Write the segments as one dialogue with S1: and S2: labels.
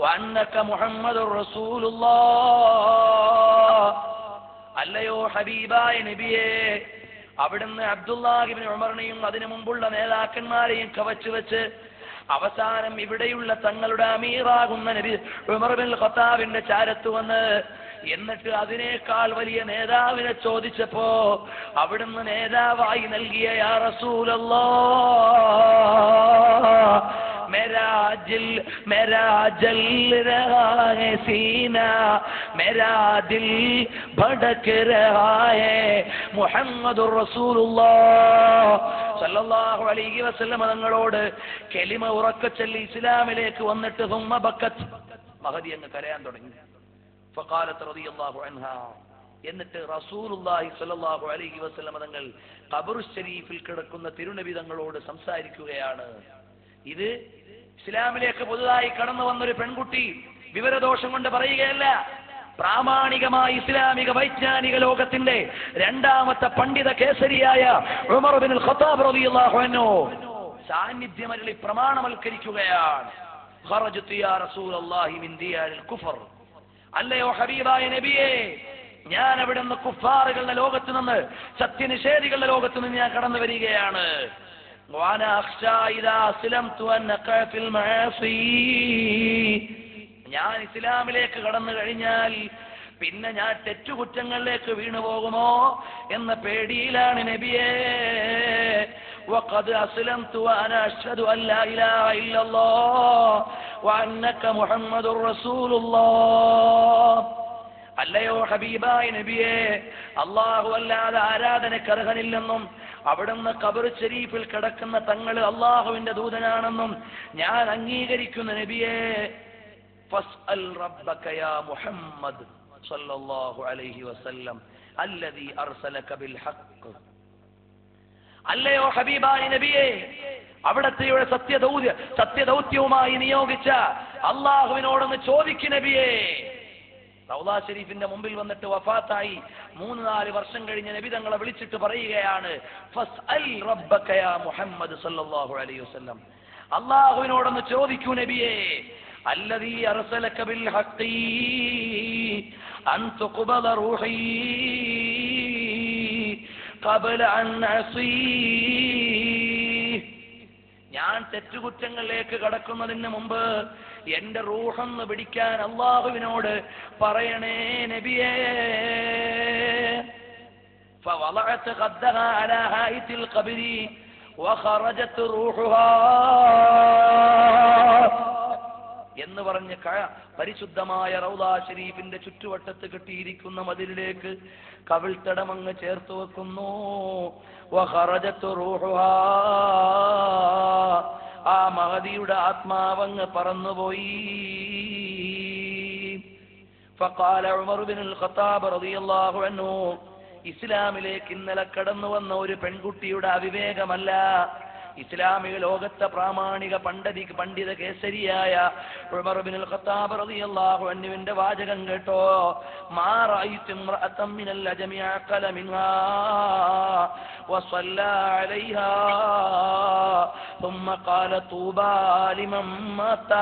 S1: വഅന്നക മുഹമ്മദുർ റസൂലുള്ളാഹ്. അല്ലയോ ഹബീബായ നബിയേ, അവിടുന്ന് അബ്ദുല്ലാഹ് ഇബ്നു ഉമറിനെയും അതിനു മുമ്പുള്ള നേതാക്കന്മാരെയും കവച്ചു വെച്ച് അവസാനം ഇവിടെയുള്ള തങ്ങളുടെ അമീറാകുന്ന നബി ഉമർ ബിൻ ഖത്താബിന്റെ ചാരത്ത് വന്ന് എന്നിട്ട് അതിനേക്കാൾ വലിയ നേതാവിനെ ചോദിച്ചപ്പോ അവിടുന്ന് നേതാവായി നൽകിയ യാ റസൂലല്ലാഹ് मेरा जल रहा है सीना, मेरा दिल भड़क रहा है, മുഹമ്മദുർ റസൂലുള്ളാഹ് സല്ലല്ലാഹു അലൈഹി വസല്ലം തങ്ങളോട് കലിമ ഉറക്കെ ചൊല്ലി ഇസ്ലാമിലേക്ക് വന്നിട്ട് സുമ്മ ബക്കത്ത്, മഹദി അങ്ങ് കരയാൻ തുടങ്ങി. ഫഖാലത്ത് റളിയല്ലാഹു അൻഹാ, എന്നിട്ട് റസൂലുള്ളാഹി സ്വല്ലല്ലാഹു അലൈഹി വസല്ലം തങ്ങൾ ഖബറു ശരീഫിൽ കിടക്കുന്ന തിരുനബി തങ്ങളോട് സംസാരിക്കുകയാണ്. ഇത് ഇസ്ലാമിലേക്ക് പുതുതായി കടന്നു വന്നൊരു പെൺകുട്ടി വിവരദോഷം കൊണ്ട് പറയുകയല്ല. പ്രാമാണികമായ ഇസ്ലാമിക വൈജ്ഞാനിക ലോകത്തിന്റെ രണ്ടാമത്തെ പണ്ഡിത കേസരിയായ ഉമർ ബിൻ ഖത്താബ് റളിയല്ലാഹു അൻഹു സാന്നിധ്യമരളി പ്രമാണവൽക്കരിക്കുകയാണ്. ഖറജതു യാ റസൂലല്ലാഹി മിൻ ദിയാരിൽ കുഫർ, അല്ലയോ ഹബീബായ നബിയേ, ഞാൻ അവിടുന്ന് കുഫാറുകളുടെ ലോകത്ത് നിന്ന്, സത്യനിഷേധികളുടെ ലോകത്ത് നിന്ന് ഞാൻ കടന്നു വരികയാണ്. ഞാൻ ഇസ്ലാമിലേക്ക് കടന്നു കഴിഞ്ഞാൽ പിന്നെ ഞാൻ തെറ്റുകുറ്റങ്ങളിലേക്ക് വീണു പോകുമോ എന്ന പേടിയിലാണ് നബിയേ. വഖദ് അസ്ലംതു വഅന അശ്ഹദു അൻ ലാ ഇലാഹ ഇല്ലല്ലാഹ് വഅന്നക മുഹമ്മദുർ റസൂലുള്ളാഹ്. അല്ലയോ ഹബീബായ നബിയേ, അല്ലാഹു അല്ലാതെ ആരാധനയ്ക്ക് അർഹനില്ലെന്നും അവിടുന്ന് ഖബർ ശരീഫിൽ കിടക്കുന്ന തങ്ങള് അല്ലാഹുവിന്റെ ദൂതനാണെന്നും ഞാൻ അംഗീകരിക്കുന്ന നബിയേ. ഫസ്അൽ റബ്ബക യാ മുഹമ്മദ് സല്ലല്ലാഹു അലൈഹി വസല്ലം അല്ലദീ അർസലക ബിൽ ഹഖ്. അല്ലയോ ഹബീബായ നബിയേ, അവിടത്തെ സത്യദൗത്യവുമായി നിയോഗിച്ച അല്ലാഹുവിനോടൊന്ന് ചോദിക്കു നബിയേ. റൗള ഷരീഫിന്റെ മുമ്പിൽ വന്നിട്ട് വഫാത്തായി 3-4 വർഷം കഴിഞ്ഞ നബി തങ്ങളെ വിളിച്ചിട്ട് പറയുകയാണ്, ഫസ്അൽ റബ്ബക യാ മുഹമ്മദ് സല്ലല്ലാഹു അലൈഹി വസല്ലം, അല്ലാഹുവിനോടൊന്ന് ചോദിക്കൂ നബിയേ. അല്ലദീ അർസലക ബിൽ ഹഖ് അൻ തുഖബല റൂഹി ഖബല അൻ അസീ. ഞാൻ തെറ്റുകുറ്റങ്ങളിലേക്ക് കടക്കുന്നതിന് മുമ്പ് എന്റെ റൂഹൊന്ന് പിടിക്കാൻ അല്ലാഹുവിനോട് പറയണേ നബിയേ. فوضعت خدها على حائط القبر وخرجت روحها എന്ന് പറഞ്ഞ് പരിശുദ്ധമായ റൗള ഷരീഫിന്റെ ചുറ്റുവട്ടത്ത് കെട്ടിയിരിക്കുന്ന മതിലിലേക്ക് കവിൾത്തടമങ്ങ് ചേർത്ത് വെക്കുന്നു. വഖറജത് റൂഹുഹാ, ആ മഹദിയുടെ ആത്മാവങ്ങ് പറന്നുപോയി. ഫഖാല ഉമർ ബിനുൽ ഖത്താബ് റളിയല്ലാഹു അൻഹു, ഇസ്ലാമിലേക്ക് ഇന്നലെ കടന്നു വന്ന ഒരു പെൺകുട്ടിയുടെ അവിവേകമല്ല, ഇസ്ലാമിക ലോകത്തെ പ്രാമാണിക പണ്ഡിത കേസരിയായ ഉമർ ബിനുൽ ഖത്താബ് റളിയല്ലാഹു അൻഹുവിന്റെ വാചകം കേട്ടോ. മാ റഅയ്തു ഇംറഅതൻ മിനൽ അജമി അഖല മിൻഹാ വസല്ലാ അലൈഹാ ثم قال طوبى لمن مات.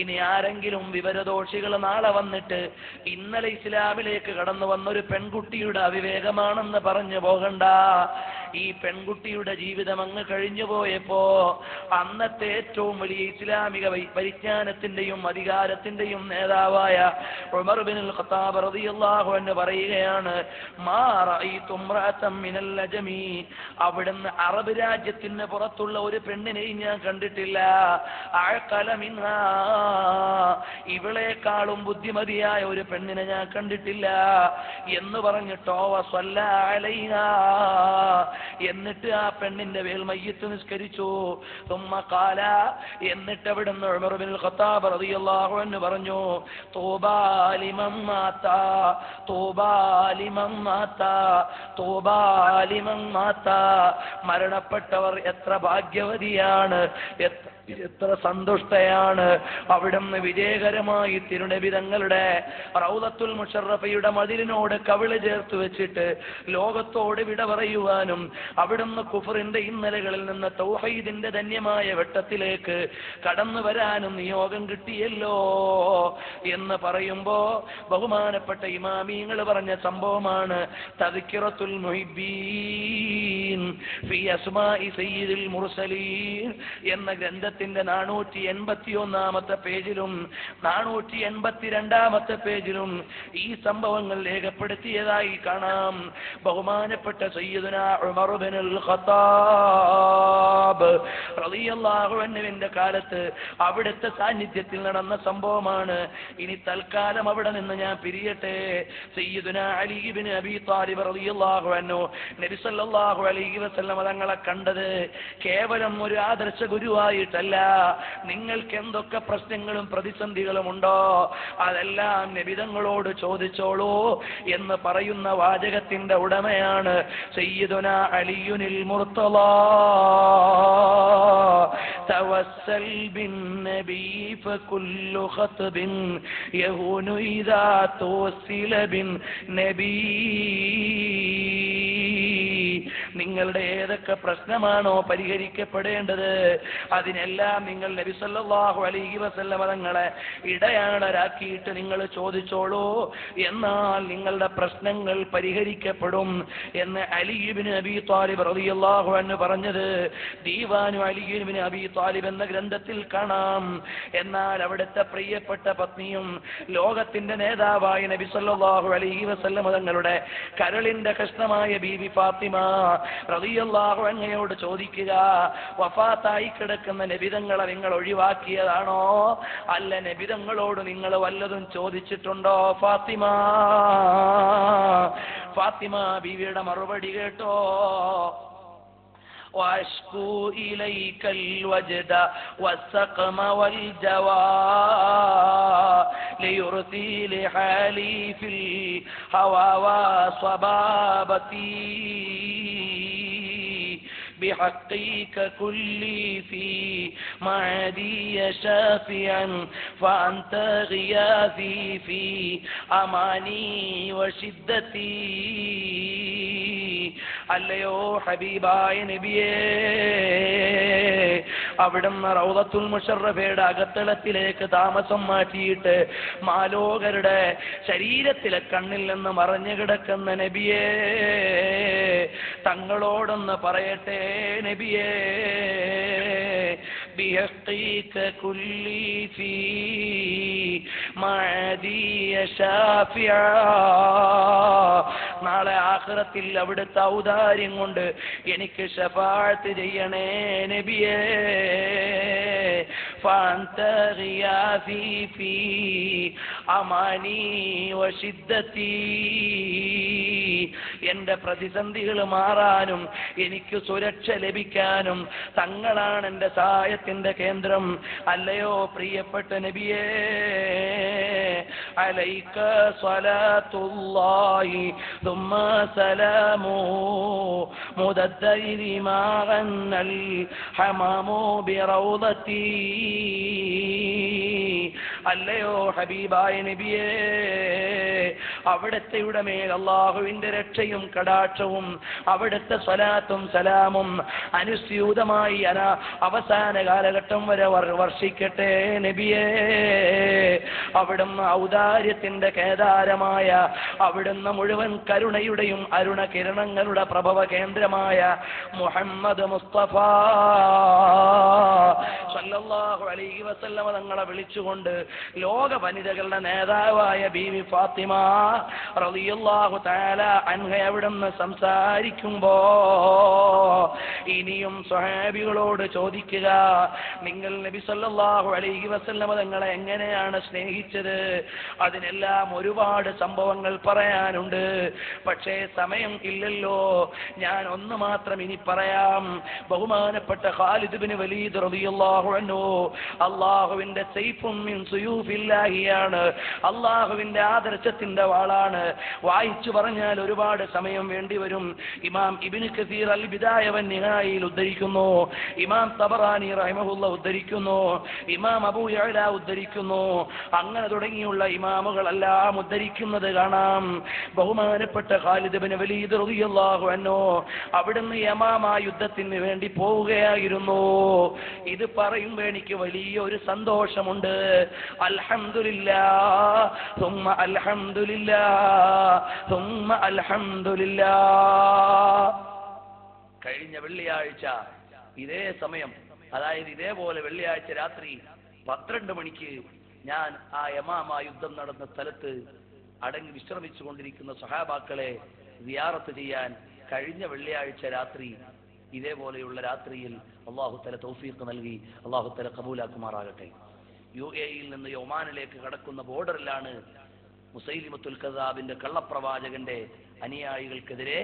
S1: ഇനി ആരെങ്കിലും വിവരദോഷികൾ നാളെ വന്നിട്ട് ഇന്നലെ ഇസ്ലാമിലേക്ക് കടന്നു വന്നൊരു പെൺകുട്ടിയുടെ അവിവേകമാണെന്ന് പറഞ്ഞു പോകണ്ട. ഈ പെൺകുട്ടിയുടെ ജീവിതം അങ്ങ് കഴിഞ്ഞു പോയപ്പോ അന്നത്തെ ഏറ്റവും വലിയ ഇസ്ലാമിക പരിജ്ഞാനത്തിന്റെയും അധികാരത്തിന്റെയും നേതാവായ ഉമർ ബിനുൽ ഖത്താബ് റളിയല്ലാഹു അൻഹു പറയുകയാണ്, മാ റഅയ്തു ഇംറഅതൻ മിനൽ അജമി, അവിടുന്ന് അറബ് രാജ്യത്തിന് പുറത്തുള്ള ഒരു പെണ്ണിനെയും ഞാൻ കണ്ടിട്ടില്ല. അഅഖല മിൻഹാ, ഇവളെക്കാളും ബുദ്ധിമതിയായ ഒരു പെണ്ണിനെ ഞാൻ കണ്ടിട്ടില്ല എന്ന് പറഞ്ഞിട്ടോ. വസല്ലാ അലൈഹാ, എന്നിട്ട് ആ പെണ്ണിന്റെ മേൽ മയ്യിത്ത് നിസ്കരിച്ചു. തുമ്മ ഖാല, എന്നിട്ട് അവിടുന്ന് ഉമർ ബിനുൽ ഖത്താബ് റളിയല്ലാഹു അൻഹു പറഞ്ഞു, തൂബാ ലിമൻ മാത, തൂബാ ലിമൻ മാത, തൂബാ ലിമൻ മാത. മരണപ്പെട്ടവർ എത്ര ഭാഗ്യവതിയാണ്, എത്ര സന്തുഷ്ടയാണ്. അവിടുന്ന് വിജയകരമായി തിരുനബി തങ്ങളുടെ റൗളത്തുൽ മുശറഫയുടെ മതിലിനോട് കവിള് ചേർത്ത് വെച്ചിട്ട് ലോകത്തോട് വിട പറയുവാനും അവിടുന്ന് കുഫറിന്റെ ഇന്നലകളിൽ നിന്ന് തൗഹീദിന്റെ ധന്യമായ വെട്ടത്തിലേക്ക് കടന്നു വരാനും നിയോഗം കിട്ടിയല്ലോ എന്ന് പറയുമ്പോ ബഹുമാനപ്പെട്ട ഇമാമിങ്ങൾ പറഞ്ഞ സംഭവമാണ് തദ്കിറത്തുൽ മുഹിബ്ബീൻ ഫി അസ്മാഇ സയ്യിദുൽ മുർസലീൻ എന്ന ഗ്രന്ഥത്തിന്റെ 481-ാമത്തെ പേജിലും 482-ാമത്തെ പേജിലും ഈ സംഭവങ്ങൾ രേഖപ്പെടുത്തിയതായി കാണാം. ബഹുമാനപ്പെട്ട സയ്യിദുനാ ഉമർ ഇബ്നുൽ ഖത്താബ് റളിയല്ലാഹു അൻഹുവിന്റെ കാലത്ത് അവിടുത്തെ സാന്നിധ്യത്തിൽ നടന്ന സംഭവമാണ്. ഇനി തൽക്കാലം അവിടെ നിന്ന് ഞാൻ പിരിയട്ടെ. സയ്യിദുനാ അലി ഇബ്നു അബീ ത്വാലിബ് റളിയല്ലാഹു അൻഹു നബി സല്ലല്ലാഹു അലൈഹി വസല്ലം തങ്ങളെ കണ്ടത് കേവലം ഒരു ആദർശ ഗുരുവായിട്ടല്ല. നിങ്ങൾക്ക് എന്തൊക്കെ പ്രശ്നങ്ങളും പ്രതിസന്ധികളും ഉണ്ടോ അതെല്ലാം നബി തങ്ങളോട് ചോദിച്ചോളൂ എന്ന് പറയുന്ന വാചകത്തിന്റെ ഉടമയാണ് സയ്യിദുനാ അലിയുൽ മുർത്തളാ. തവസ്സൽ ബിൻ നബി ഫകുല്ലു ഖത്ബിൻ യഹൂനു ഇദാ തുവസ്സില ബിൻ നബി. നിങ്ങളുടെ ഏതൊക്കെ പ്രശ്നമാണോ പരിഹരിക്കപ്പെടേണ്ടത് അതിനെല്ലാം നിങ്ങൾ നബി സല്ലല്ലാഹു അലൈഹി വസല്ലം തങ്ങളെ ഇടയാളരാക്കിയിട്ട് നിങ്ങൾ ചോദിച്ചോളൂ, എന്നാൽ നിങ്ങളുടെ പ്രശ്നങ്ങൾ പരിഹരിക്കപ്പെടും എന്ന് അലി ഇബ്നു അബീ ത്വാലിബ് റളിയല്ലാഹു അൻഹു പറഞ്ഞത് ദീവാനു അലി ഇബ്നു അബീ ത്വാലിബ് എന്ന ഗ്രന്ഥത്തിൽ കാണാം. എന്നാൽ അവിടുത്തെ പ്രിയപ്പെട്ട പത്നിയും ലോകത്തിന്റെ നേതാവായ നബി സല്ലല്ലാഹു അലൈഹി വസല്ലം തങ്ങളുടെ കരളിന്റെ കഷ്ണമായ ബീവി ഫാത്തിമ റളിയല്ലാഹു അൻഹയോട് ചോദിക്കുക, വഫാത്തായി കിടക്കുന്ന നബിതങ്ങളെ നിങ്ങൾ ഒഴിവാക്കിയതാണോ അല്ല നബിതങ്ങളോട് നിങ്ങൾ വല്ലതും ചോദിച്ചിട്ടുണ്ടോ? ഫാത്തിമ ബീവിയുടെ മറുപടി കേട്ടോ. وأشكو إليك الوجد والسقم والجوى ليرثي لحالي في الهوى وصبابتي بحقك كلي في معدي شافعا فأنت غياثي في أماني وشدتي. അല്ലയോ ഹബീബായ നബിയേ, അവിടുന്ന് റൗളത്തുൽ മുശറഫയുടെ അകത്തളത്തിലേക്ക് താമസം മാറ്റിയിട്ട് മാലോകരുടെ ശരീരത്തിലെ കണ്ണിൽ നിന്ന് മറഞ്ഞു കിടക്കുന്ന നബിയേ, തങ്ങളോടൊന്ന് പറയട്ടെ നബിയേ, بحقك كلي في معدي شافعا. നാളെ ആഖിറത്തിൽ അവിടുത്തെ ഔദാര്യം കൊണ്ട് എനിക്ക് ശഫാഅത്ത് ചെയ്യണേ നബിയേ. فأنت غياثي في أماني وشدتي. എന്റെ പ്രതിസന്ധികൾ മാറാനും എനിക്ക് സുരക്ഷ ലഭിക്കാനും തങ്ങളാണ് എന്റെ സഹായത്തിന്റെ കേന്ദ്രം. അല്ലയോ പ്രിയപ്പെട്ട നബിയേ, അലൈക സ്വലാത്തുല്ലാഹി ثم سلامه مدى الدير ما غنى الحمام بروضتي. അല്ലയോ ഹബീബായ നബിയേ, അവിടുത്തെ ഉടമേൽ അല്ലാഹുവിന്റെ രക്ഷയും കടാക്ഷവും അവിടുത്തെ സ്വലാത്തും സലാമും അനുസ്യൂതമായി അവസാന കാലഘട്ടം വരെ വർഷിക്കട്ടെ നബിയേ. അവിടുന്ന് ഔദാര്യത്തിന്റെ കേദാരമായ അവിടുന്ന് മുഴുവൻ കരുണയുടെയും അരുണ കിരണങ്ങളുടെ പ്രഭവ കേന്ദ്രമായ മുഹമ്മദ് മുസ്തഫ സല്ലല്ലാഹു അലൈഹി വസല്ലമ തങ്ങളെ വിളിച്ചുകൊണ്ട് ലോക വനിതകളുടെ നേതാവായ ബീവി ഫാത്തിമ റളിയല്ലാഹു തആല അൻഹ അവിടുന്ന് സംസാരിക്കുമ്പോ ഇനിയും സ്വഹാബികളോട് ചോദിക്കുക, നിങ്ങൾ നബി സല്ലല്ലാഹു അലൈഹി വസല്ലമ തങ്ങളെ എങ്ങനെയാണ് സ്നേഹിച്ചത്? അതിനെല്ലാം ഒരുപാട് സംഭവങ്ങൾ പറയാനുണ്ട്. പക്ഷേ സമയം ഇല്ലല്ലോ. ഞാൻ ഒന്ന് മാത്രം ഇനി പറയാം. ബഹുമാനപ്പെട്ട ഖാലിദ് ഇബ്നു വലീദ് റളിയല്ലാഹു അൻഹു അല്ലാഹുവിന്റെ സൈഫും മിൻ സുയൂഫില്ലാഹിയാണ്, അല്ലാഹുവിന്റെ ആദർശത്തിന്റെ വാളാണ്. വായിച്ചു പറഞ്ഞാൽ ഒരുപാട് സമയം വേണ്ടി വരും. ഇമാം ഇബ്നു കസീർ അൽ ബിദായ വൻ നിഹായയിൽ ഉദ്ധരിക്കുന്നു, ഇമാം തബറാനി റഹിമഹുല്ലാഹ് ഉദ്ധരിക്കുന്നു, ഇമാം അബൂ യഅല ഉദ്ധരിക്കുന്നു. അങ്ങനെ തുടങ്ങിയുള്ള ഇമാമുകളെല്ലാം ഉദ്ധരിക്കുന്നത് കാണാം. ബഹുമാനപ്പെട്ട ഖാലിദ് ഇബ്നു വലീദ് റളിയല്ലാഹു അൻഹു അവിടുന്ന് യമാമ യുദ്ധത്തിന് വേണ്ടി പോവുകയായിരുന്നു. ഇത് പറയുമ്പോൾ എനിക്ക് വലിയ ഒരു സന്തോഷമുണ്ട്. അൽഹംദുലില്ലാഹ് സുമ്മ അൽഹംദുലില്ലാഹ് സുമ്മ അൽഹംദുലില്ലാഹ്. കഴിഞ്ഞ വെള്ളിയാഴ്ച ഇതേ സമയം, അതായത് ഇതേപോലെ വെള്ളിയാഴ്ച രാത്രി 12 മണിക്ക് ഞാൻ ആ യമാമ യുദ്ധം നടന്ന സ്ഥലത്ത് അടങ്ങി വിശ്രമിച്ചു കൊണ്ടിരിക്കുന്ന സഹാബാക്കളെ സിയാറത്ത് ചെയ്യാൻ കഴിഞ്ഞ വെള്ളിയാഴ്ച രാത്രി, ഇതേപോലെയുള്ള രാത്രിയിൽ അല്ലാഹു തആല തൗഫീഖ് നൽകി. അല്ലാഹു തആല ഖബൂലാക്കുമാറാകട്ടെ. UAE-യിൽ നിന്ന് ഒമാനിലേക്ക് കടക്കുന്ന ബോർഡറിലാണ് മുസൈലിമത്തുൽ കസാബിന്റെ കള്ളപ്രവാചകന്റെ അനുയായികൾക്കെതിരെ